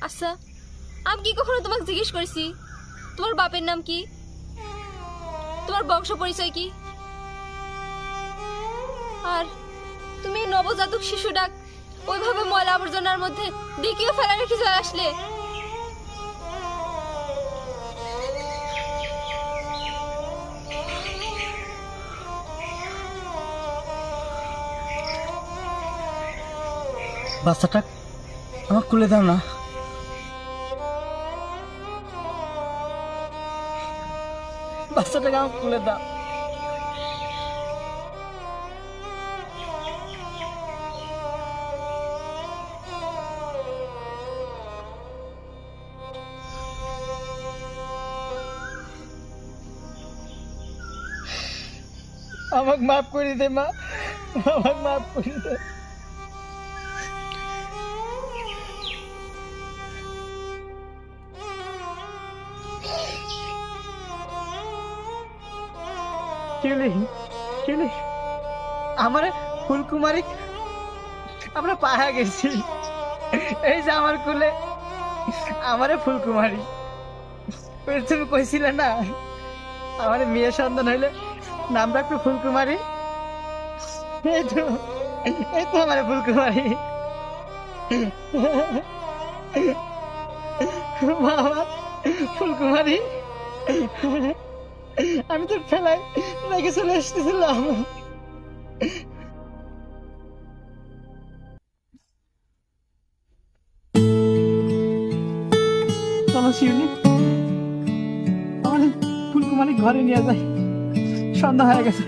আচ্ছা, আমি কি কখনো তোমাকে জিজ্ঞেস করেছি তোমার বাপের নাম কি, তোমার বংশ পরিচয় কি? আর তুমি নবজাতক শিশু ডাক ওইভাবে ময়লা আবর্জনার মধ্যে ডিকিও ফেলা রেখে চলে আসলে। বাচ্চাটা আমার খুলে দাও না, বাচ্চাটাকে আমার খুলে দাও। আমাকে মাফ করে দে মা, আমাকে মাফ করে দে। আমার ফুলকুমারী আমরা পায়া গেছি, এই যে আমার কুলে আমারে ফুলকুমারী। ওই তুমি কইছিলে না আমার মেয়ে সন্তান হইলে নাম রাখবে ফুলকুমারী, এই তো আমার ফুলকুমারী। বাবা ফুলকুমারী, আমি তো ফেলাই রেখে চলে এসেছিলাম। চলো শিউলি, আমার ফুলকুমারী ঘরে নিয়ে যায়, সন্ধ্যা হয়ে গেছে।